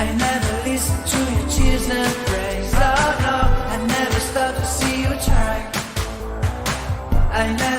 I never listen to your cheers and praise. Oh no, I never stop to see you try. I never